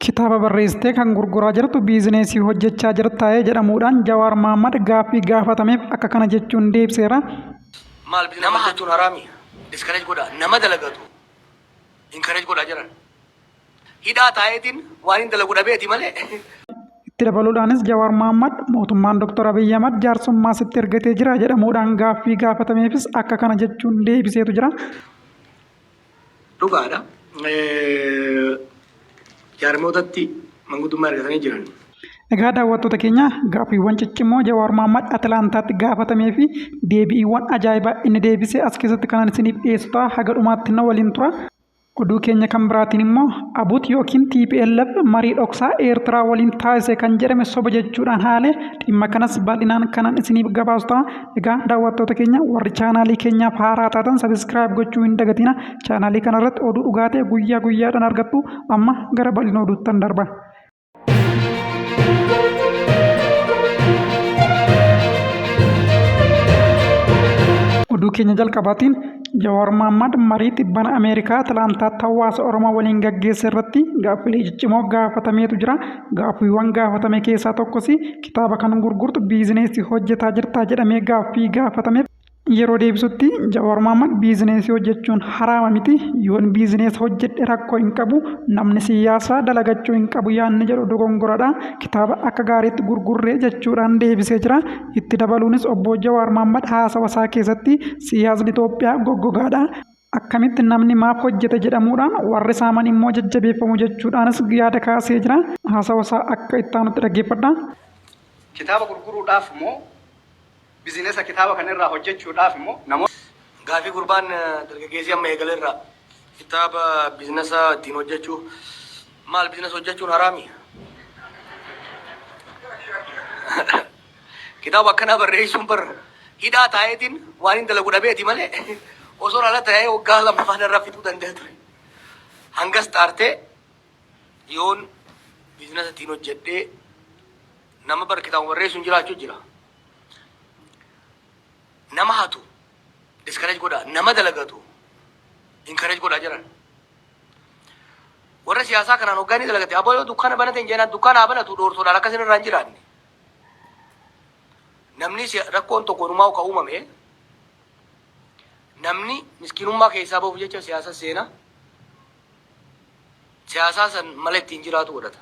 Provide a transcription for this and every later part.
Kitaaba barreessitee kan gurguraa jirtu biizineesii hojjechaa jirtaa'ee jedhamuudhaan Jawaar Mahaammad gaaffii gaafatameef akka kana jechuun deebiseera. Maal nama hatuun haraami diskareej godha nama dalagatu inkareej godha jiran hidhaa taa'eetiin waan hin dalagu dhabeeti malee. Itti dabaluudhaanis Jawaar Mahaammad mootummaan Dr. Abiyyi Ahmad jaarsummaa sitti ergatee jira jedhamuudhaan gaaffii gaafatameefis akka kana jechuun deebiseetu jira. Dhugaadha. Jaarmootatti manguddummaa argatanii jiran. Egaa daawwattoota keenya gaaffiiwwan ciccimoo Jawaar Mahaammad Atilaantaatti gaafatamee fi deebiiwwan ajaa'ibaa inni deebisee as keessatti kanan isiniif dhiyeessu ta'a. Haga dhumaatti na waliin tura. Oduu keenya kan biraatiin immoo Abut yookiin TPLF marii dhoksaa Eertiraa waliin taasise kan jedhame soba jechuudhaan haale dhimma kanas bal'inaan kanan isiniif gabaasu ta'a. Egaa daawwattoota keenya warri chaanaalii keenyaaf haaraa taatan sabiskiraayib gochuu hin dagatina. Chaanaalii kanarratti oduu dhugaa ta'e guyyaa guyyaadhaan argattu. Amma gara bal'ina oduuttan darba. Oduu keenya jalqabaatiin Jawaar Mahaammad marii tibbana Ameerikaa Atilaantaatti hawaasa Oromoo waliin gaggeesse irratti gaaffilee ciccimoo gaafatameetu jira. Gaaffiiwwan gaafatame keessaa tokkos kitaaba kan gurgurtu biizineesii hojjetaa jirtaa jedhamee gaaffii gaafatameef yeroo deebisutti Jawaar Mahaammad biizineesii hojjechuun haraama miti, yoon biizinees hojjedhe rakkoo hin qabu, namni siyaasaa dalagachuu hin qabu yaanni jedhu dogongoradha. Kitaaba akka gaariitti gurgurree jechuudhaan deebisee jira. Itti dabaluunis obbo Jawaar Mahaammad haasawa isaa keessatti siyaasni Itoophiyaa goggogaadha. Akkamitti namni maaf hojjete jedhamuudhaan warri saaman immoo jajjabeeffamu jechuudhaanis yaada kaasee jira. Haasawa isaa akka itti aanutti dhaggeeffadha. Kitaaba gurguruudhaaf moo biizinesa kitaaba kanarraa hojjechuudhaaf immoo namoota Gaaffii gurbaan dargaggeessii amma eegalerraa kitaaba biizinesa ittiin hojjechuu maal biizinesa hojjechuun haraami? Kitaaba akkanaa barreessuun bar hidhaa taa'eetiin waan hin dalagu dhabeeti malee osoo ala ta'ee waggaa lammaffaan irraa fixuu danda'a ture. Hangas xaartee yoon biizinesa ittiin hojjedhee nama bar kitaaba barreessuun jiraachuu jira. Nama hatu diskareej godha nama dalagatu inkareej godha jiran warra siyaasaa kanaan hoggaanii dalagate aboo yoo dukkaana banate hin jeenaan dukkaana haa banatu dhoortoodhaan akkasin irraa hin jiraanne namni rakkoon tokkonumaa ka uumame namni miskiinummaa keessaa bahuuf jecha siyaasa seenaa siyaasaa san malee ittiin jiraatu godhata.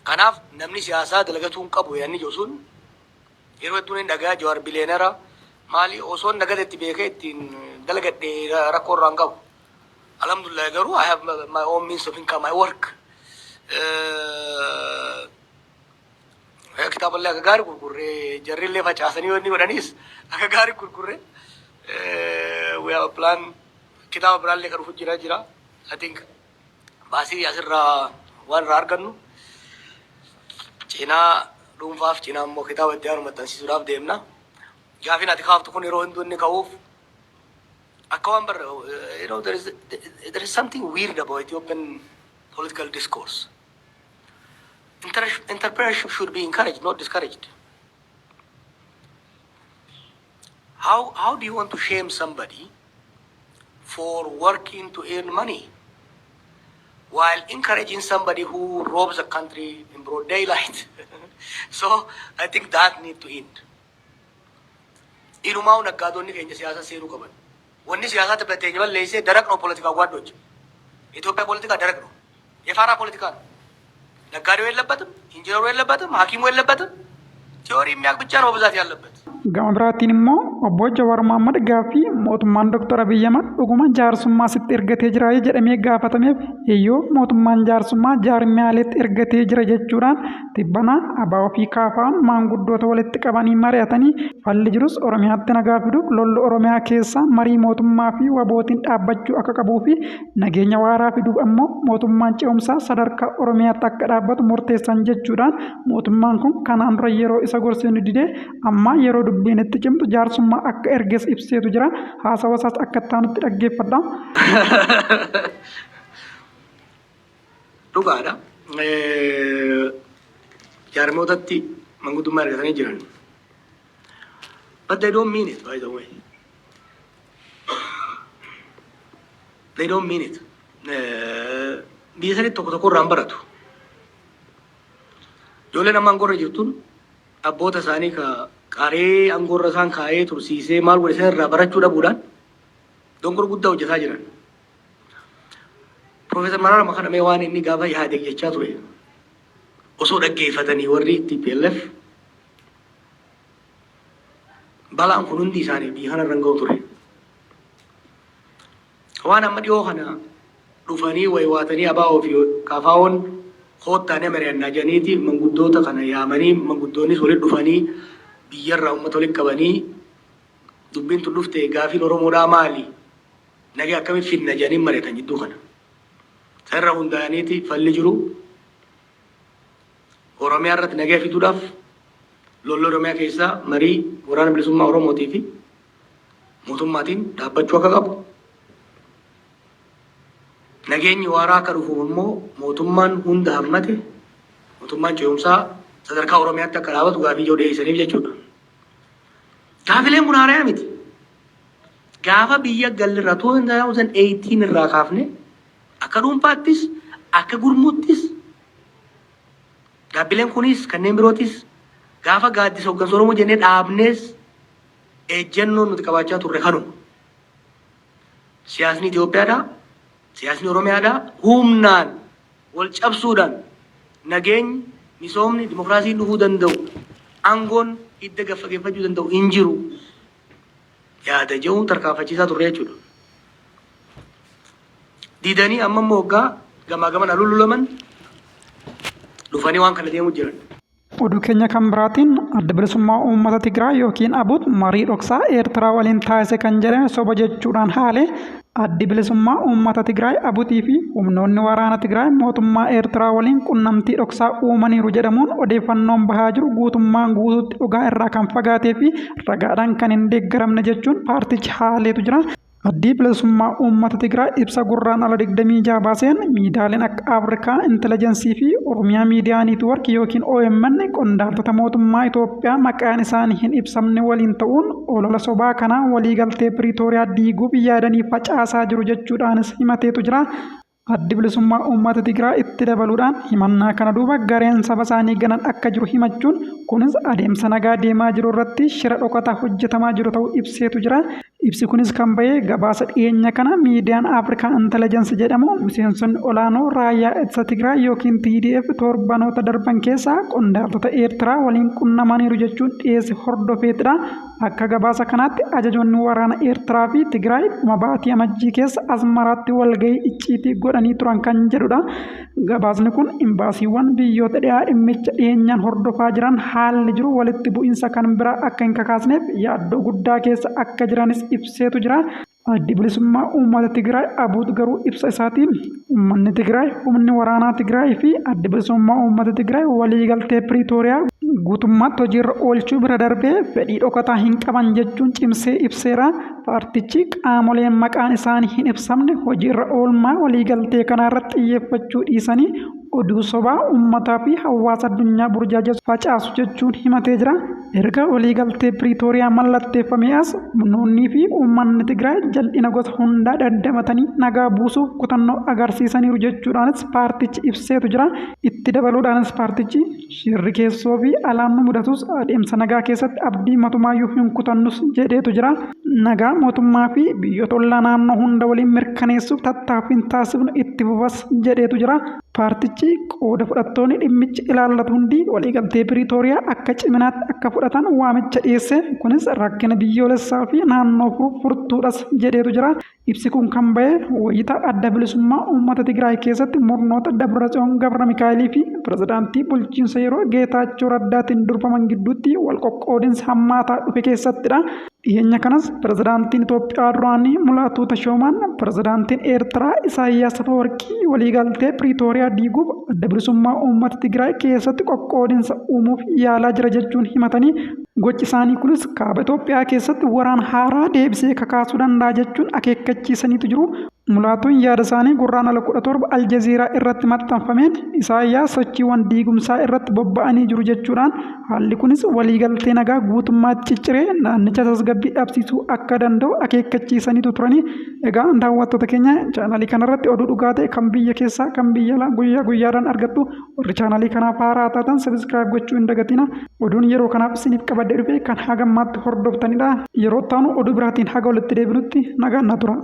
Kanaaf namni siyaasaa dalagatuu hin qabu yaanni josuun yeroo hedduun hin dhagaa Jawaar bileenera maali osoo nagadeetti beekee ittiin dalagadhee rakkoo irraa hin qabu. Alhamdulillah garuu I have my own means of income, I work. Kitaaballee akka gaarii gurgurree jarrillee facaasanii wanni godhanis akka gaarii gurgurree we have a plan kitaaba biraallee kan dhufu jira. I think baasii asirraa waan irraa argannu cinaa dhuunfaaf cinaa immoo kitaaba itti aanu maxxansiisuudhaaf deemna. Gaafiin ati kaaftu kun yeroo hunduu inni ka'uuf akka waan barra there is something weird about Ethiopian political discourse. Entrepreneurship should be encouraged, not discouraged. How do you want to shame somebody for working to earn money while encouraging somebody who robs a country in broad daylight? So I think that need to end. Ilumaa naggaadonni keenya siyaasa seeruu qaban. Wanni siyaasa taphatee jiran leesee daraqnoo politikaa ጓዶች ኢትዮጵያ ፖለቲካ ደረቅ ነው። የፋራ ፖለቲካ ነው። ነጋዴው የለበትም፣ ኢንጂነሩ የለበትም፣ ሐኪሙ የለበትም። ቲዮሪ የሚያውቅ ብቻ ነው ብዛት ያለበት። Gama biraatiin immoo obbo Jawaar Mahaammad gaaffii mootummaan Dr. Abiyyi Ahmad dhuguma jaarsummaa sitti ergatee jira jedhamee gaafatameef eeyyoo mootummaan jaarsummaa jaarmiyaaleetti ergatee jira jechuudhaan tibbana abaa ofii kaafaan maanguddoota walitti qabanii mari'atanii falli jirus Oromiyaatti nagaa fiduuf lolli Oromiyaa keessa marii mootummaa fi wabootiin dhaabbachuu akka qabuu fi nageenya waaraa fiduuf ammoo mootummaan ce'umsaa sadarkaa Oromiyaatti akka dhaabbatu murteessan jechuudhaan mootummaan kun kanaan dura yeroo isa gorsee didee amma yeroo dubbiin itti cimtu jaarsummaa akka erges ibseetu jira. Haasawa isaas akka taanutti dhaggeeffadha. Dhugaadha. Jaarmootatti manguddummaa argatanii jiran. But they don't mean it, by the way. They don't mean it. biyya sanitti tokko tokko irraan baratu. Ijoolleen amma aangoo irra jirtuun abboota isaanii qaree aangoo irra isaan kaa'ee tursiisee maal godhe sana irraa barachuu dhabuudhaan dongora guddaa hojjetaa jiran. Profeesar Mararaa Makadamee waan inni gaafa yaade jechaa ture osoo dhaggeeffatanii warri TPLF balaan kun hundi isaanii biyya kana irra ga'u ture. Waan amma dhiyoo kana dhufanii waywaatanii abaa'oo fi kaafaa'oon koottaanii mari'annaa jedhaniiti manguddoota kana yaamanii manguddoonnis walitti dhufanii biyyarraa uummata walitti qabanii dubbiin tun dhufte gaafiin Oromoodhaa maali? Nagee akkamitti fidna jedhanii mari'atan jidduu kana. Sarara hundaa'aniiti falli jiru. Oromiyaa irratti nagee fiduudhaaf lolli Oromiyaa keessaa marii waraana bilisummaa Oromootii fi mootummaatiin dhaabbachuu akka qabu. Nageenyi waaraa akka dhufuuf immoo mootummaan hunda hammate mootummaan ce'umsaa sadarkaa Oromiyaatti akka dhaabatu gaafii ijoo dhiyeessaniif jechuudha. Gaafileen kun haaraa miti. Gaafa biyya gallirraa 2018 irraa kaafne akka dhuunfaattis akka gurmuuttis gaaffileen kunis kanneen birootis gaafa gaaddisa hooggansa Oromoo jennee dhaabnees ejjennoon nuti qabaachaa turre kanuma. Siyaasni Itoophiyaadhaa, siyaasni Oromiyaadhaa humnaan wal cabsuudhaan nageenyi, misoomni, dimokiraasiin dhufuu danda'u, aangoon hidda gaffageeffachuu danda'u hin jiru. Yaada jehuun tarkaanfachiisaa turre jechuudha. Didanii amma immoo waggaa gamaa gaman alululaman dhufanii waan kana deemuu jiran. Oduu keenya kan biraatiin adda bilisummaa uummata Tigraay yookiin ABUT marii dhoksaa Eertiraa waliin taasise kan jedhame soba jechuudhaan haale addi bilisummaa uummata Tigraay ABUTii fi humnoonni waraana Tigraay mootummaa Eertiraa waliin qunnamtii dhoksaa uumaniiru jedhamuun odeeffannoon bahaa jiru guutummaan guutuutti dhugaa irraa kan fagaatee fi ragaadhaan kan hin deeggaramne jechuun paartichi haaleetu jira. Addi bilisummaa uummata Tigraay ibsa gurraan ala 26 baaseen miidiyaaleen akka Afrikaa Intelligensii fi Oromiyaa Miidiyaa Niitwork yookiin OMN qondaaltota mootummaa Itoophiyaa maqaan isaanii hin ibsamne waliin ta'uun olola sobaa kanaa waliigaltee Piriitooriyaa diiguuf yaadanii facaasaa jiru jechuudhaanis himateetu jira. Addi bilisummaa uummata Tigraay itti dabaluudhaan himannaa kana duuba gareen saba isaanii ganan akka jiru himachuun kunis adeemsa nagaa deemaa jiru irratti shira dhokataa hojjetamaa jiru ta'uu ibseetu jira. Ibsi kunis kan bahee gabaasa dhiyeenya kana miidiyaan Afrikaa Intelligence jedhamu miseensonni olaanoo raayyaa ittisa Tigraay yookiin TDF torbanoota darban keessaa qondaaltota Eertiraa waliin qunnamaniiru jechuun dhiyeesse hordofeetidha. Akka gabaasa kanaatti ajajoonni waraana Eertiraa fi Tigraay baatii amajjii keessa Asmaraatti walgahii icciitii godhanii turan kan jedhudha. Gabaasni kun imbaasiiwwan biyyoota dhiyaa dhimmicha dhiyeenyaan hordofaa jiran haalli jiru walitti bu'iinsa kan biraa akka hin kakaasneef yaaddoo guddaa keessa akka jiranis ibseetu jira. Addi bilisummaa uummata Tigraay ABUT garuu ibsa isaatiin uummanni Tigraay, humni waraanaa Tigraay fi addi bilisummaa uummata Tigraay waliigaltee Piriitooriyaa guutummaatti hojiirra oolchuu bira darbee fedhii dhokataa hin qaban jechuun cimsee ibseera. Paartichi qaamoleen maqaan isaanii hin ibsamne hojiirra oolmaa waliigaltee kanarratti xiyyeeffachuu dhiisanii oduu sobaa uummataa fi hawaasa addunyaa burjaajessu facaasu jechuun himatee jira. Erga waliigaltee Piriitooriyaa mallatteeffamee as humnoonnii fi uummanni Tigraay jal'ina gosa hundaa dandamatanii nagaa buusuuf kutannoo agarsiisaniiru jechuudhaanis paartichi ibseetu jira. Itti dabaluudhaanis paartichi shirri keessoo fi alaan nu mudatus adeemsa nagaa keessatti abdii matumaayyuu hin kutannus jedheetu jira. Nagaa mootummaa fi biyyoota ollaa naannoo hunda waliin mirkaneessuuf tattaaffiin taasifnu itti fufas jedheetu jira. Paartichi qooda fudhattoonni dhimmichi ilaallatu hundi waliigaltee Piriitooriyaa akka ciminaatti akka fudhatan waamicha dhiyeesse. Kunis rakkina biyyoolessaa fi naannoo furtuudhas jedheetu jira. Ibsi kun kan bahe wayita adda bilisummaa uummata Tigraay keessatti murnoota Dabratsiyoon Gabra Mikaa'elii fi pirezidaantii bulchiinsa yeroo Geetaachoo Raddaatiin durfaman gidduutti wal qoqqoodinsa hammaataa dhufe keessattidha. Dhiyeenya kanas pirezidaantiin Itoophiyaa duraanii Mulaatuu Tashoomaan pirezidaantiin Eertiraa Isaayyaas Afeworqii waliigaltee Piriitooriyaa diiguuf adda bilisummaa uummata Tigraay keessatti qoqqoodinsa uumuuf yaalaa jira jechuun himatanii gochi isaanii kunis kaaba Itoophiyaa keessatti waraana haaraa deebisee kakaasuu danda'a jechuun akeekkachiisaniitu jiru. Mulaatuun yaada isaanii gurraandhala 17 Aljaziiraa irratti maxxanfameen Isaayyaas sochiiwwan diigumsaa irratti bobba'anii jiru jechuudhaan haalli kunis waliigaltee nagaa guutummaatti cicciree naannicha tasgabbii dhabsiisuu akka danda'u akeekkachiisaniitu turanii. Egaa daawwattoota keenya chaanalii kanarratti oduu dhugaa ta'e kan biyya keessaa kan biyya alaa guyyaa guyyaadhaan argattu. Warri chaanalii kanaaf haaraa taatan sabiskiraayib gochuu hin dagatina. Oduun yeroo kanaaf isiniif qabadee dhufe kan hagammaatti hordoftanidha. Yeroo taanu oduu biraatiin haga walitti deebinutti nagaan na tura.